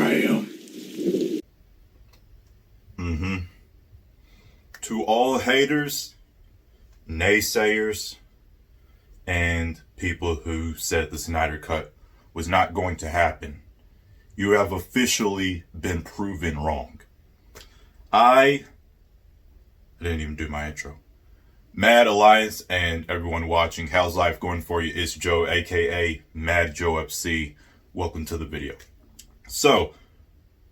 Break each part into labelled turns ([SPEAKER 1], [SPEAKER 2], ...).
[SPEAKER 1] I am.
[SPEAKER 2] To all haters, naysayers, and people who said the Snyder Cut was not going to happen, you have officially been proven wrong. I didn't even do my intro. Mad Alliance and everyone watching, how's life going for you? It's Joe, aka Mad Joe FC. Welcome to the video. So,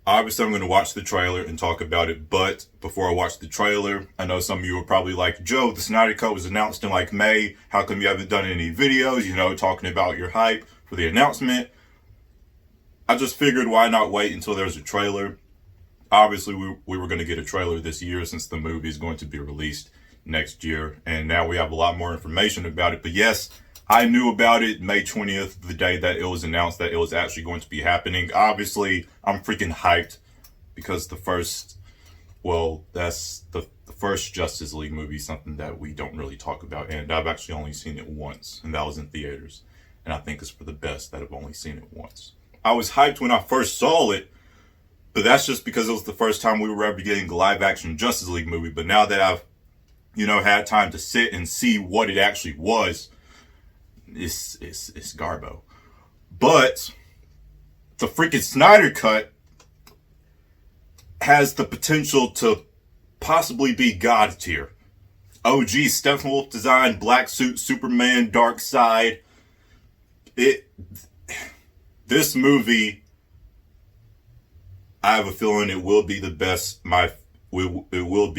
[SPEAKER 2] obviously I'm going to watch the trailer and talk about it, but before I watch the trailer, I know some of you are probably like, Joe, the Snyder Cut was announced in like May. How come you haven't done any videos, talking about your hype for the announcement? I just figured why not wait until there's a trailer. Obviously, we were going to get a trailer this year since the movie is going to be released next year, and now we have a lot more information about it. But yes, I knew about it May 20th, the day that it was announced that it was actually going to be happening. Obviously, I'm freaking hyped because the first Justice League movie, something that we don't really talk about, and I've actually only seen it once, and that was in theaters. And I think it's for the best that I've only seen it once. I was hyped when I first saw it, but that's just because it was the first time we were ever getting a live-action Justice League movie. But now that I've, had time to sit and see what it actually was, it's garbo. But the freaking Snyder Cut has the potential to possibly be God tier. OG Steppenwolf design, black suit, Superman, Dark Side. This movie, I have a feeling it will be the best. It will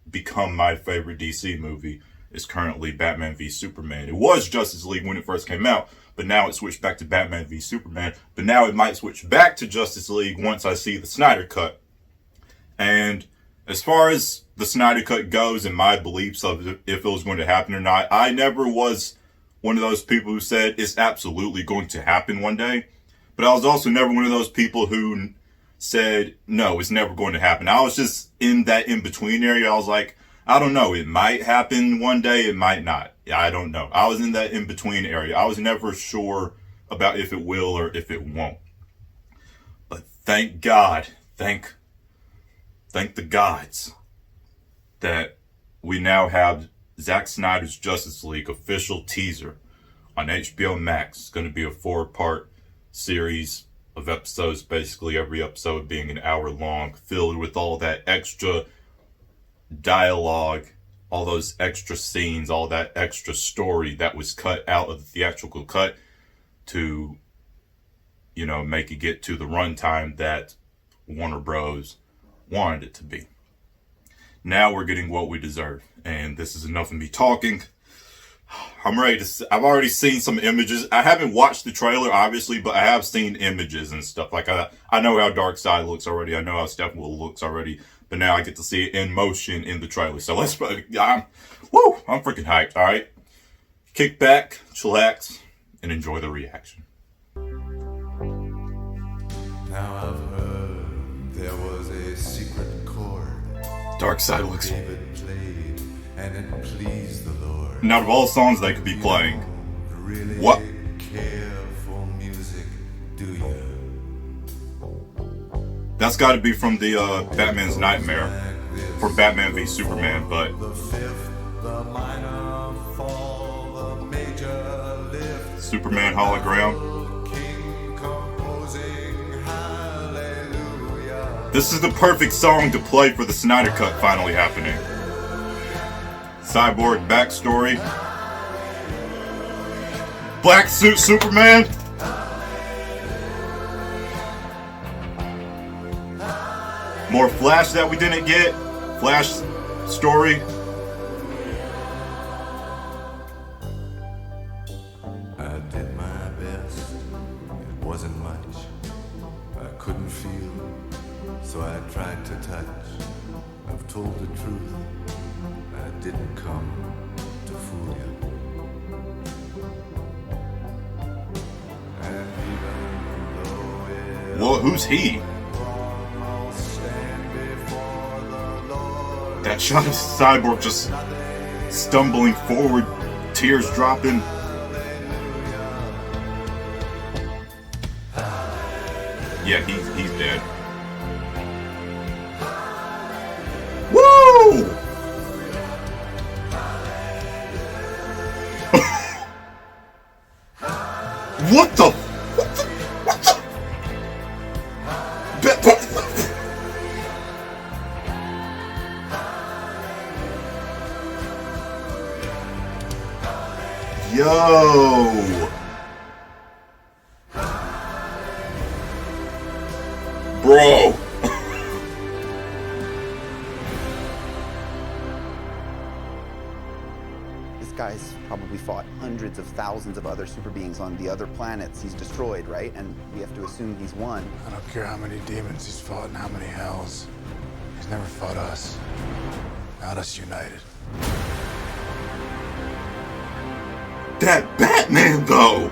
[SPEAKER 2] become my favorite DC movie. Is currently Batman v Superman. It was Justice League when it first came out, but now it switched back to Batman v Superman. But now it might switch back to Justice League once I see the Snyder Cut. And as far as the Snyder Cut goes and my beliefs of if it was going to happen or not, I never was one of those people who said it's absolutely going to happen one day. But I was also never one of those people who said, no, it's never going to happen. I was just in that in-between area. I was like, I don't know. It might happen one day. It might not. I don't know. I was in that in-between area. I was never sure about if it will or if it won't. But thank God, thank the gods that we now have Zack Snyder's Justice League official teaser on HBO Max. It's going to be a 4-part series of episodes, basically every episode being an hour long, filled with all that extra dialogue, all those extra scenes, all that extra story that was cut out of the theatrical cut to, make it get to the runtime that Warner Bros. Wanted it to be. Now we're getting what we deserve, and this is enough of me talking. I'm ready to. I've already seen some images. I haven't watched the trailer, obviously, but I have seen images and stuff. Like I know how Darkseid looks already. I know how Steppenwolf looks already. But now I get to see it in motion in the trailer. So I'm freaking hyped. All right, kick back, chillax, and enjoy the reaction.
[SPEAKER 3] Now I've heard there was a secret chord
[SPEAKER 2] Darkseid looks.
[SPEAKER 3] David played, and it pleased the Lord.
[SPEAKER 2] Now of all songs they could be playing,
[SPEAKER 3] Really
[SPEAKER 2] what?
[SPEAKER 3] Care for music, do you?
[SPEAKER 2] That's got to be from the Batman's Nightmare for Batman v Superman, but
[SPEAKER 3] The fifth, the minor fall, the major lift.
[SPEAKER 2] Superman hologram.
[SPEAKER 3] King composing hallelujah.
[SPEAKER 2] This is the perfect song to play for the Snyder Cut finally happening. Cyborg backstory. Black suit Superman. More Flash that we didn't get. Flash story.
[SPEAKER 3] I did my best. It wasn't much. I couldn't feel, so I tried to touch. I've told the truth. I didn't come to fool you. And even though it
[SPEAKER 2] Well, who's he?
[SPEAKER 3] I'll stand before the Lord.
[SPEAKER 2] That shot of Cyborg just stumbling forward, tears dropping. Yeah, he's dead. Woo! What the? Yo! Bro!
[SPEAKER 1] This guy's probably fought hundreds of thousands of other super beings on the other planets he's destroyed, right? And we have to assume he's won.
[SPEAKER 4] I don't care how many demons he's fought and how many hells. He's never fought us. Not us united.
[SPEAKER 2] That Batman, though!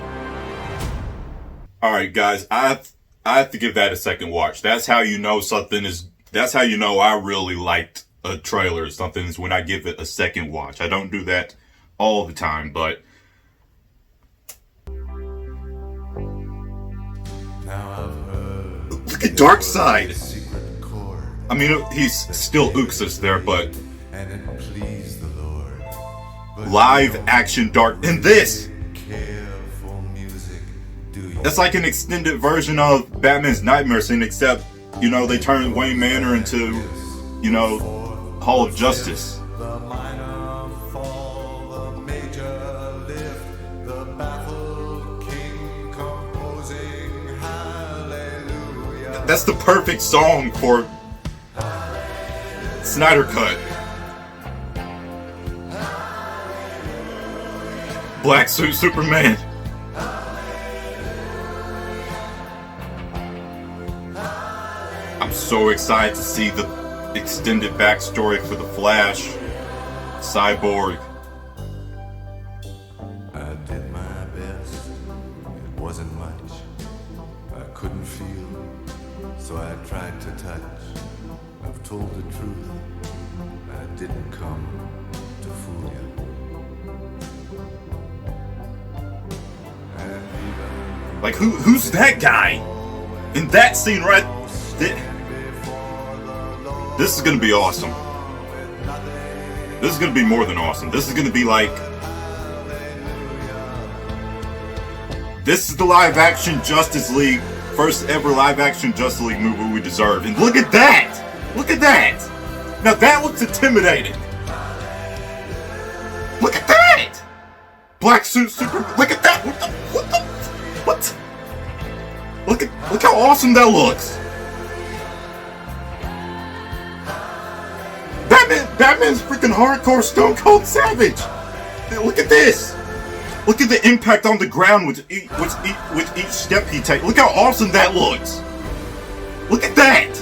[SPEAKER 2] Alright, guys, I have to give that a second watch. That's how you know something is... That's how you know I really liked a trailer or something, is when I give it a second watch. I don't do that all the time, but... Look at Darkseid! I mean, he's still Uxas there, but... Live action Dark... And this! That's like an extended version of Batman's Nightmare Scene, except, you know, they turned Wayne Manor into, you know, Hall of Justice. That's the perfect song for Snyder Cut. Black Suit Superman. I'm so excited to see the extended backstory for the Flash, Cyborg.
[SPEAKER 3] I did my best. It wasn't much. I couldn't feel, so I tried to touch. I've told the truth. I didn't come to fool you.
[SPEAKER 2] Like, who's that guy? In that scene right... This is gonna be awesome. This is gonna be more than awesome. This is gonna be like... This is the live-action Justice League, first ever live-action Justice League movie we deserve. And look at that! Look at that! Now that looks intimidating. Look at that! Black Suit Superman. Look at that! What? Look how awesome that looks! Batman's freaking hardcore Stone Cold Savage! Look at this! Look at the impact on the ground with each step he takes. Look how awesome that looks! Look at that!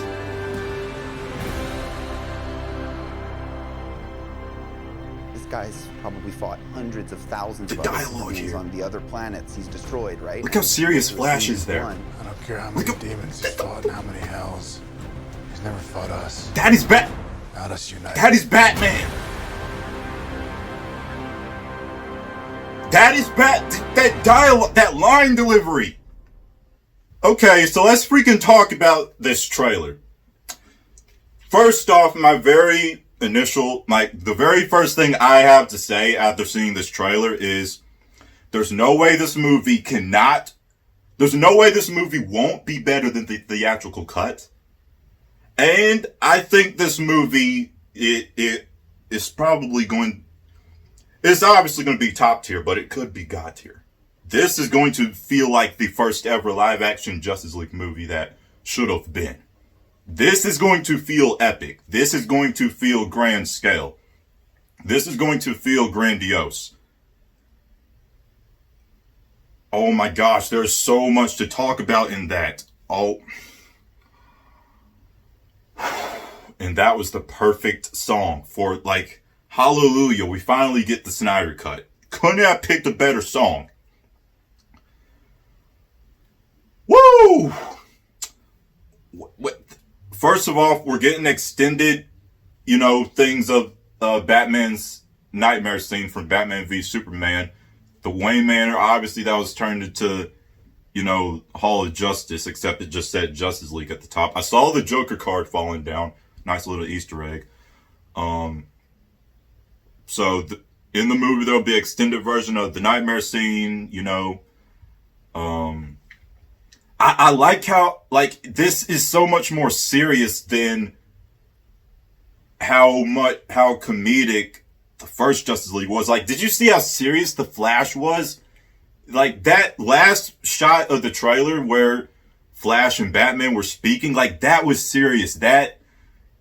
[SPEAKER 1] This guy's probably fought hundreds of thousands of
[SPEAKER 2] The
[SPEAKER 1] other
[SPEAKER 2] dialogue
[SPEAKER 1] super beings
[SPEAKER 2] here.
[SPEAKER 1] on the other planets he's destroyed, right?
[SPEAKER 2] Look how serious
[SPEAKER 1] And
[SPEAKER 2] Flash
[SPEAKER 1] he's
[SPEAKER 2] is there.
[SPEAKER 1] won.
[SPEAKER 4] I don't care how many demons he's fought and how many hells. He's never fought us.
[SPEAKER 2] That is
[SPEAKER 4] Not us united.
[SPEAKER 2] That is Batman! That is that dialogue, that line delivery! Okay, so let's freaking talk about this trailer. First off, the very first thing I have to say after seeing this trailer is there's no way this movie won't be better than the theatrical cut. And I think this movie, it's obviously going to be top tier, but it could be God tier. This is going to feel like the first ever live action Justice League movie that should have been. This is going to feel epic. This is going to feel grand scale. This is going to feel grandiose. Oh my gosh, there's so much to talk about in that. And that was the perfect song for, like, hallelujah, we finally get the Snyder Cut. Couldn't have picked a better song. Woo! First of all, we're getting extended, things of Batman's Nightmare Scene from Batman v Superman. The Wayne Manor, obviously that was turned into, Hall of Justice, except it just said Justice League at the top. I saw the Joker card falling down. Nice little Easter egg. So in the movie, there'll be an extended version of the nightmare scene, I like how, this is so much more serious than how comedic the first Justice League was. Did you see how serious the Flash was? That last shot of the trailer where Flash and Batman were speaking, that was serious. That,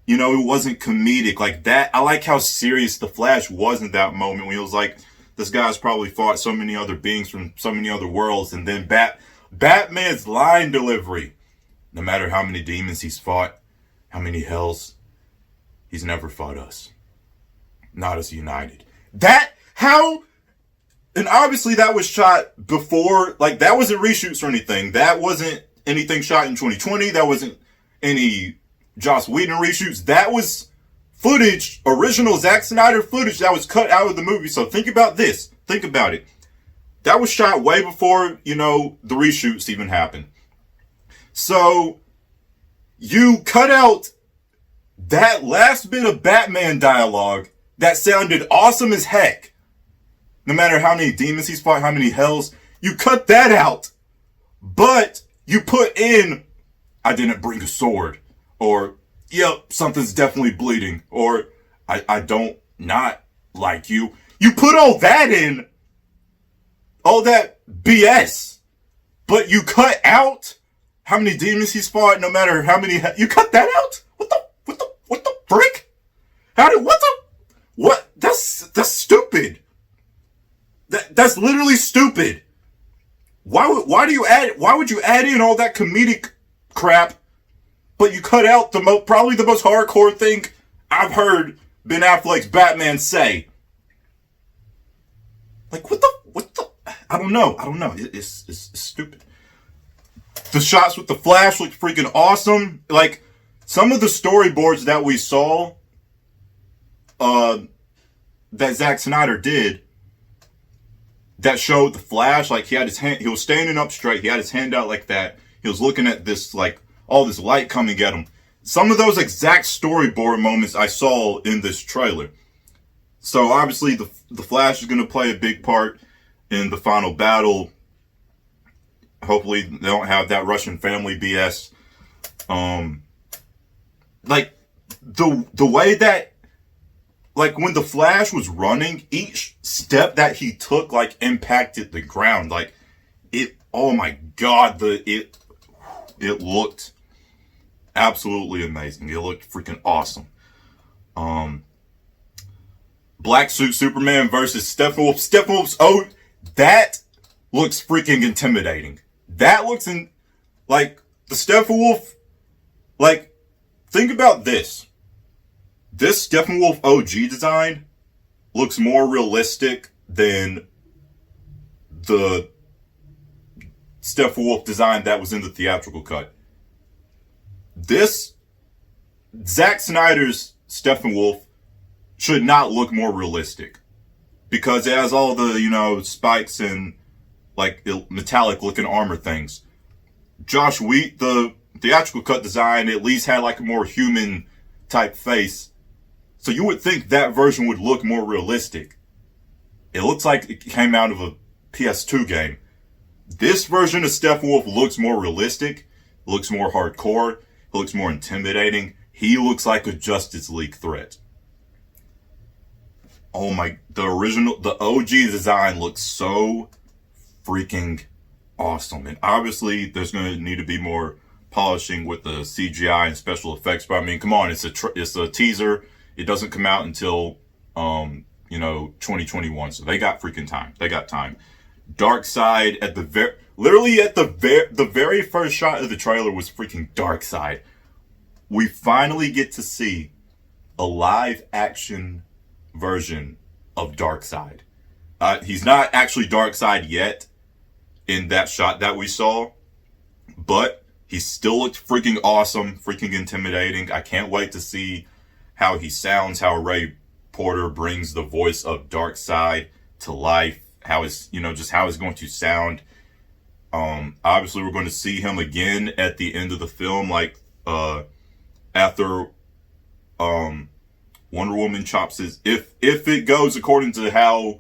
[SPEAKER 2] it wasn't comedic. That, I like how serious the Flash was in that moment when he was like, this guy's probably fought so many other beings from so many other worlds. And then Batman's line delivery, no matter how many demons he's fought, how many hells, he's never fought us. Not as united. And obviously that was shot before, that wasn't reshoots or anything. That wasn't anything shot in 2020. That wasn't any Joss Whedon reshoots. That was footage, original Zack Snyder footage that was cut out of the movie. So think about this. Think about it. That was shot way before, the reshoots even happened. So you cut out that last bit of Batman dialogue that sounded awesome as heck. No matter how many demons he's fought, how many hells, you cut that out. But you put in, I didn't bring a sword. Or, yep, something's definitely bleeding. Or, I don't not like you. You put all that in. All that BS. But you cut out how many demons he's fought, no matter how many, you cut that out? What the frick? That's stupid. That's literally stupid. Why would you add in all that comedic crap, but you cut out probably the most hardcore thing I've heard Ben Affleck's Batman say? What the? I don't know. It's stupid. The shots with the Flash look freaking awesome. Some of the storyboards that we saw, that Zack Snyder did, that showed the Flash, he had his hand, he was standing up straight, he had his hand out like that, he was looking at this, all this light coming at him. Some of those exact storyboard moments I saw in this trailer. So obviously the Flash is going to play a big part in the final battle. Hopefully they don't have that Russian family BS. The way that, when the Flash was running, each step that he took, impacted the ground. Oh my God, it looked absolutely amazing. It looked freaking awesome. Black Suit Superman versus Steppenwolf. Steppenwolf's, that looks freaking intimidating. That looks the Steppenwolf, think about this. This Steppenwolf OG design looks more realistic than the Steppenwolf design that was in the theatrical cut. This Zack Snyder's Steppenwolf should not look more realistic because it has all the, spikes and metallic looking armor things. Josh Whedon, the theatrical cut design, at least had a more human type face. So you would think that version would look more realistic. It looks like it came out of a PS2 game. This version of Steppenwolf looks more realistic, looks more hardcore, it looks more intimidating. He looks like a Justice League threat. The OG design looks so freaking awesome. And obviously there's going to need to be more polishing with the CGI and special effects. But come on, it's a teaser. It doesn't come out until, 2021. So they got freaking time. They got time. Darkseid at the very first shot of the trailer was freaking Darkseid. We finally get to see a live action version of Darkseid. He's not actually Darkseid yet in that shot that we saw, but he still looked freaking awesome, freaking intimidating. I can't wait to see how he sounds, how Ray Porter brings the voice of Darkseid to life, how it's, just how it's going to sound. Obviously we're going to see him again at the end of the film, like after Wonder Woman chops his, if it goes according to how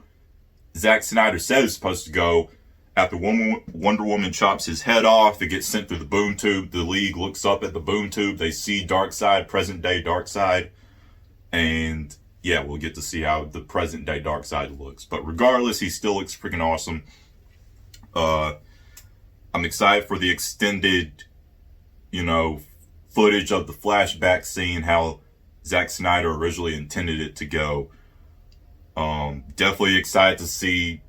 [SPEAKER 2] Zack Snyder said it's supposed to go, after Wonder Woman chops his head off, it gets sent through the boom tube. The League looks up at the boom tube. They see Darkseid, present day Darkseid. And yeah, we'll get to see how the present day Darkseid looks. But regardless, he still looks freaking awesome. I'm excited for the extended, footage of the flashback scene, how Zack Snyder originally intended it to go. Definitely excited to see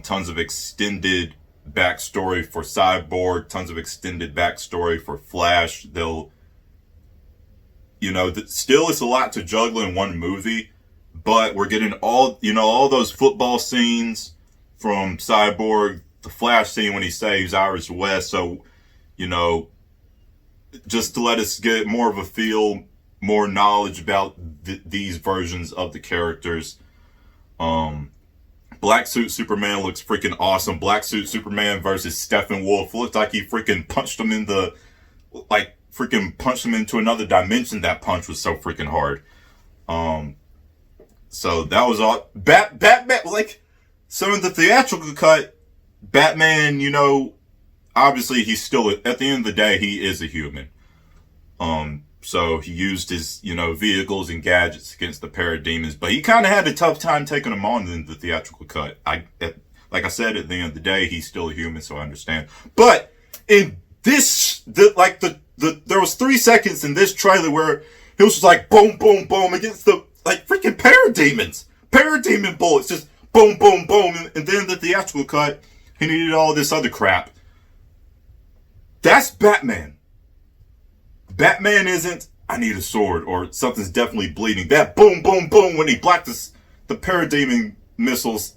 [SPEAKER 2] tons of extended backstory for Cyborg, tons of extended backstory for Flash. They'll, still it's a lot to juggle in one movie, but we're getting all those football scenes from Cyborg, the Flash scene when he saves Iris West. So, just to let us get more of a feel, more knowledge about these versions of the characters. Black Suit Superman looks freaking awesome. Black Suit Superman versus Steppenwolf looked like he freaking punched him into another dimension. That punch was so freaking hard. So that was all. Batman, so in the theatrical cut, Batman, obviously he's still, at the end of the day, he is a human. So he used his, vehicles and gadgets against the parademons, but he kind of had a tough time taking them on in the theatrical cut. Like I said, at the end of the day, he's still a human, so I understand. But in this, there was 3 seconds in this trailer where he was just like boom, boom, boom against the freaking parademons, parademon bullets, just boom, boom, boom, and then the theatrical cut, he needed all this other crap. That's Batman. Batman isn't, I need a sword, or something's definitely bleeding. That boom, boom, boom, when he blocked the parademon missiles,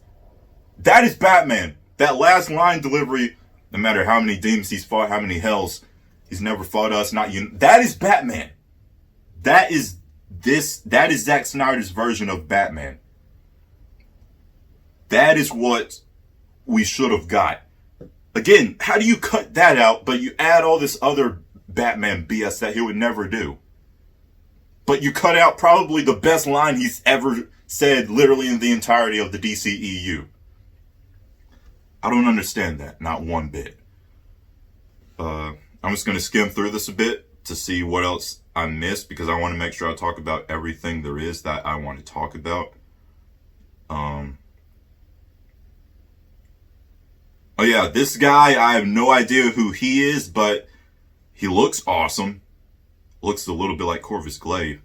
[SPEAKER 2] that is Batman. That last line delivery, no matter how many demons he's fought, how many hells, he's never fought us, not you. That is Batman. That is Zack Snyder's version of Batman. That is what we should have got. Again, how do you cut that out, but you add all this other Batman BS that he would never do? But you cut out probably the best line he's ever said literally in the entirety of the DCEU. I don't understand that, not one bit. I'm just going to skim through this a bit to see what else I missed, because I want to make sure I talk about everything there is that I want to talk about. Oh yeah, this guy, I have no idea who he is, but he looks awesome. Looks a little bit like Corvus Glaive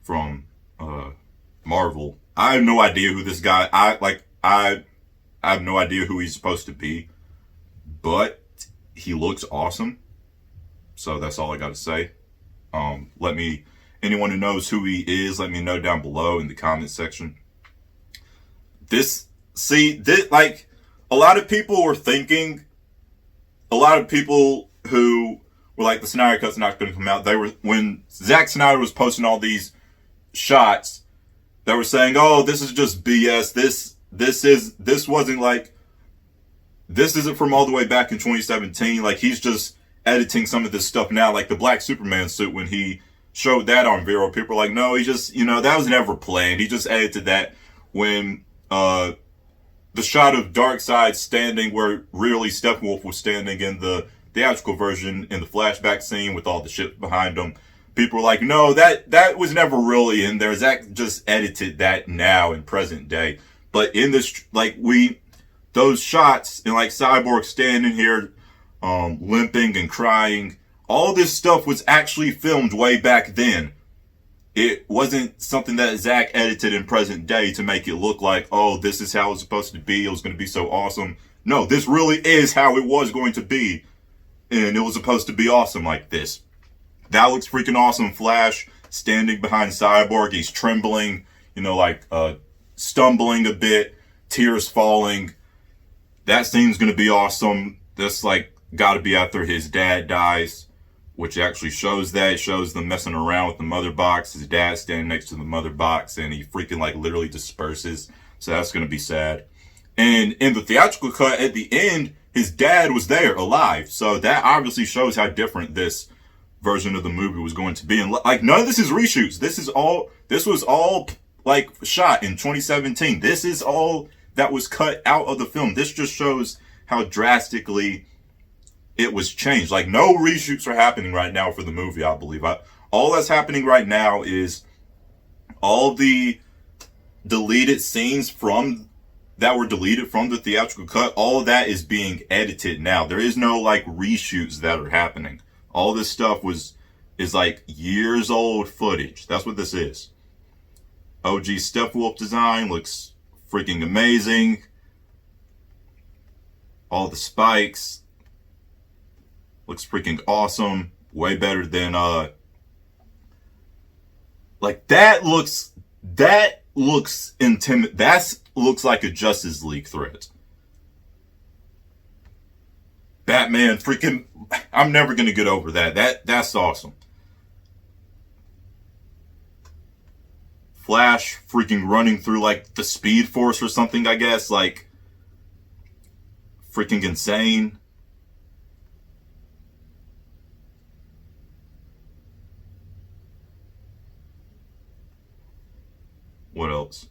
[SPEAKER 2] from Marvel. I have no idea who this guy, I have no idea who he's supposed to be, but he looks awesome. So that's all I got to say. Anyone who knows who he is, let me know down below in the comment section. A lot of people were thinking, a lot of people who were like, the Snyder Cut's not going to come out. When Zack Snyder was posting all these shots, they were saying, oh, this is just BS. This isn't from all the way back in 2017. Like, he's just editing some of this stuff now. Like the Black Superman suit, when he showed that on Vero, people were like, no, he just, that was never planned. He just edited that. When, the shot of Darkseid standing where really Steppenwolf was standing in the theatrical version in the flashback scene with all the ships behind him, people were like, no, that was never really in there. Zack just edited that now in present day. But in this, those shots and Cyborg standing here, limping and crying, all this stuff was actually filmed way back then. It wasn't something that Zack edited in present day to make it look like, oh, this is how it's supposed to be. It was going to be so awesome. No, this really is how it was going to be. And it was supposed to be awesome like this. That looks freaking awesome. Flash standing behind Cyborg. He's trembling, stumbling a bit, tears falling. That scene's going to be awesome. That's got to be after his dad dies, which actually shows that. It shows them messing around with the mother box. His dad standing next to the mother box, and he freaking literally disperses. So that's going to be sad. And in the theatrical cut, at the end, his dad was there alive. So that obviously shows how different this version of the movie was going to be. And like, none of this is reshoots. This was all like shot in 2017. This is all that was cut out of the film. This just shows how drastically it was changed. Like, no reshoots are happening right now for the movie, I believe. All that's happening right now is all the deleted scenes that were deleted from the theatrical cut. All of that is being edited now. There is no like reshoots that are happening. All this stuff is like years old footage. That's what this is. OG Steppenwolf design looks freaking amazing. All the spikes looks freaking awesome. Way better than like that looks intimidating. That looks like a Justice League threat. Batman freaking, I'm never gonna get over that. That's awesome. Flash freaking running through like the Speed Force or something, I guess, like freaking insane. What else?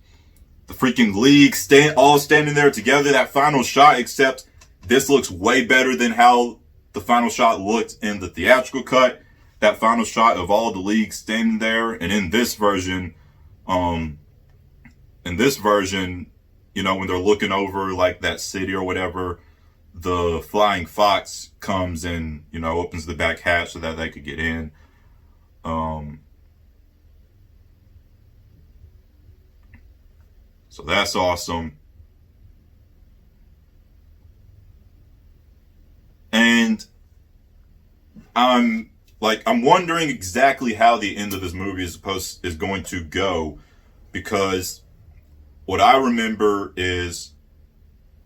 [SPEAKER 2] The freaking League all standing there together. That final shot, except this looks way better than how the final shot looked in the theatrical cut. That final shot of all the League standing there, and in this version, you know, when they're looking over like that city or whatever, the Flying Fox comes and, you know, opens the back hatch so that they could get in. So that's awesome. And I'm wondering exactly how the end of this movie is going to go, because what I remember is,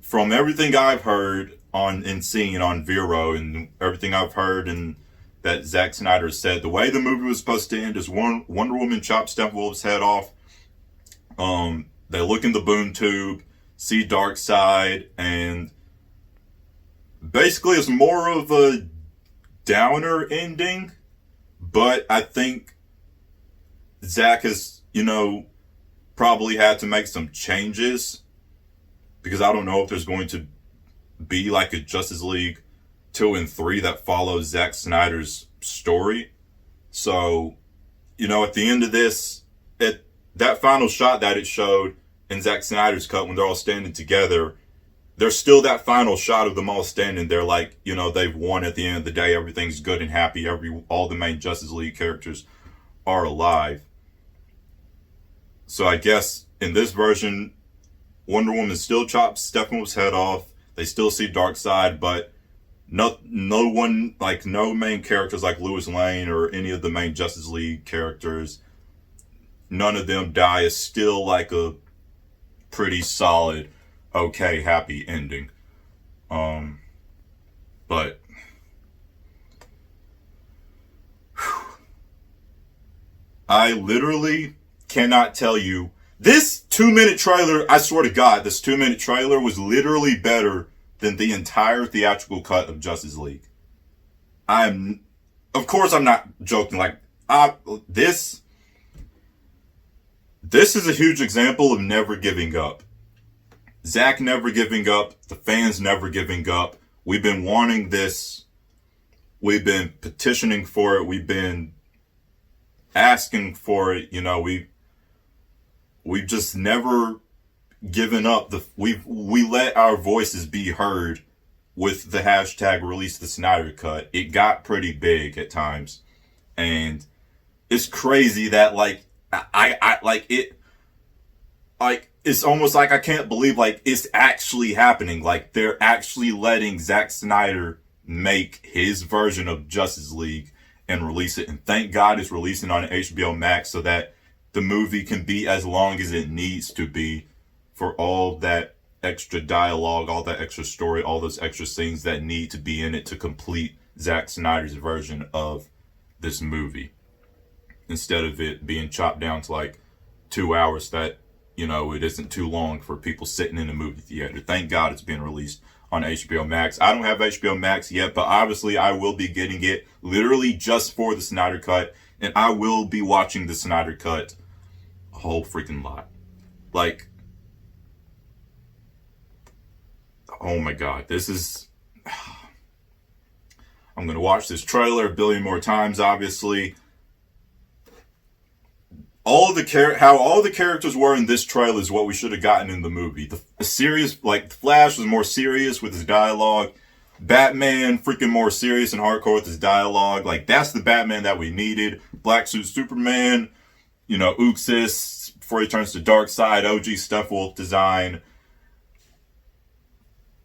[SPEAKER 2] from everything I've heard and seen on Vero and everything I've heard and that Zack Snyder said, the way the movie was supposed to end is Wonder Woman chops Steppenwolf's head off. They look in the boom tube, see Darkseid, and basically it's more of a downer ending. But I think Zack has, you know, probably had to make some changes, because I don't know if there's going to be like a Justice League 2 and 3 that follows Zack Snyder's story. So, you know, at the end of this, that final shot that it showed in Zack Snyder's cut when they're all standing together, there's still that final shot of them all standing there like, you know, they've won at the end of the day. Everything's good and happy. All the main Justice League characters are alive. So I guess in this version, Wonder Woman still chops Steppenwolf's head off. They still see Darkseid, but no one, like no main characters like Lois Lane or any of the main Justice League characters, none of them die. It's still like a pretty solid, okay, happy ending. But I literally cannot tell you, this 2-minute trailer, I swear to God, this 2-minute trailer was literally better than the entire theatrical cut of Justice League. Of course I'm not joking, like, this is a huge example of never giving up. Zack never giving up, the fans never giving up. We've been wanting this. We've been petitioning for it. We've been asking for it. You know, we've just never given up. We let our voices be heard with the hashtag release the Snyder Cut. It got pretty big at times. And it's crazy that like, I like it, like, it's almost like I can't believe like it's actually happening. Like, they're actually letting Zack Snyder make his version of Justice League and release it. And thank God it's releasing on HBO Max so that the movie can be as long as it needs to be, for all that extra dialogue, all that extra story, all those extra scenes that need to be in it to complete Zack Snyder's version of this movie. Instead of it being chopped down to like 2 hours, that, you know, it isn't too long for people sitting in a movie theater. Thank God it's being released on HBO Max. I don't have HBO Max yet, but obviously I will be getting it literally just for the Snyder Cut, and I will be watching the Snyder Cut a whole freaking lot. Like, oh my god, this is... I'm going to watch this trailer a billion more times, obviously. How all the characters were in this trailer is what we should have gotten in the movie. The serious, like, Flash was more serious with his dialogue. Batman, freaking more serious and hardcore with his dialogue. Like, that's the Batman that we needed. Black Suit Superman, you know, Uxas, before he turns to Darkseid, OG Steppenwolf design.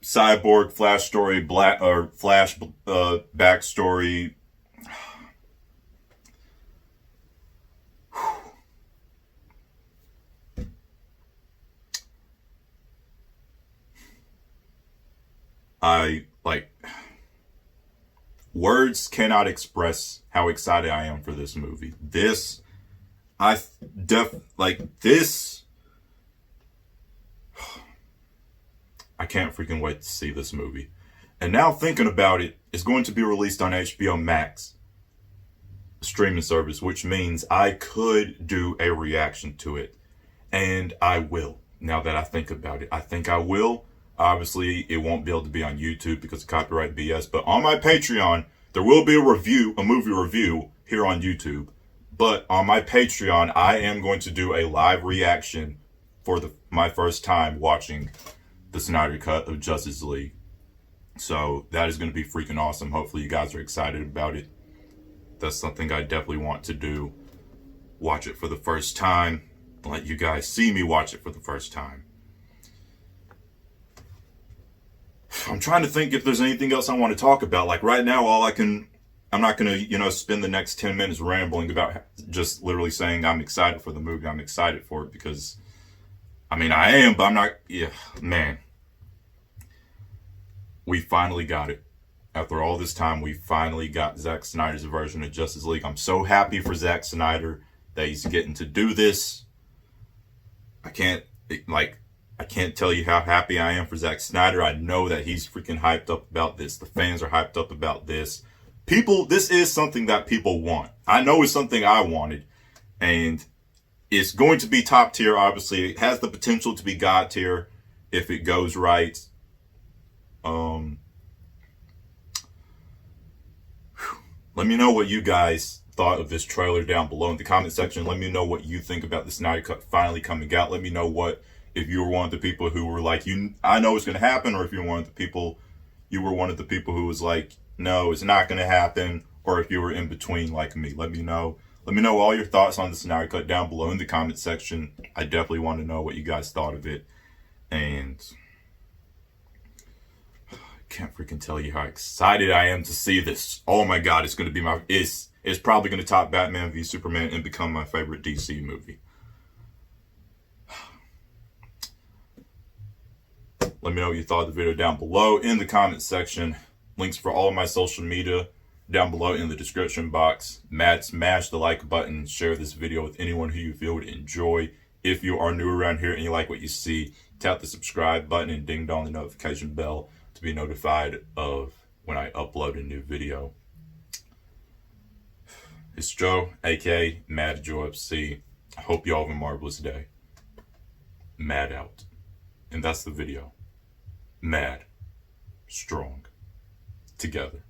[SPEAKER 2] Cyborg, Flash story, Flash backstory. Words cannot express how excited I am for this movie. I can't freaking wait to see this movie. And now thinking about it, it's going to be released on HBO Max, a streaming service, which means I could do a reaction to it. And I will, now that I think about it. I think I will. Obviously, it won't be able to be on YouTube because of copyright BS, but on my Patreon, there will be a movie review here on YouTube. But on my Patreon, I am going to do a live reaction for my first time watching the Snyder Cut of Justice League. So that is going to be freaking awesome. Hopefully you guys are excited about it. That's something I definitely want to do. Watch it for the first time. Let you guys see me watch it for the first time. I'm trying to think if there's anything else I want to talk about. Like right now, I'm not going to, spend the next 10 minutes rambling about just literally saying I'm excited for the movie. I'm excited for it because, I am, but I'm not, man. We finally got it. After all this time, we finally got Zack Snyder's version of Justice League. I'm so happy for Zack Snyder that he's getting to do this. I can't tell you how happy I am for Zack Snyder. I know that he's freaking hyped up about this. The fans are hyped up about this. This is something that people want. I know it's something I wanted. And it's going to be top tier, obviously. It has the potential to be God tier if it goes right. Let me know what you guys thought of this trailer down below in the comment section. Let me know what you think about the Snyder Cut finally coming out. Let me know if you were one of the people who were like, I know it's going to happen, or if you were one of the people who was like, no, it's not going to happen, or if you were in between like me. Let me know. Let me know all your thoughts on the Snyder Cut down below in the comment section. I definitely want to know what you guys thought of it. And I can't freaking tell you how excited I am to see this. Oh my God, it's going to be it's probably going to top Batman v Superman and become my favorite DC movie. Let me know what you thought of the video down below in the comment section. Links for all of my social media down below in the description box. Smash the like button. Share this video with anyone who you feel would enjoy. If you are new around here and you like what you see, tap the subscribe button and ding dong the notification bell to be notified of when I upload a new video. It's Joe, aka Mad Joe FC. I hope you all have a marvelous day. Mad out. And that's the video. Mad. Strong. Together.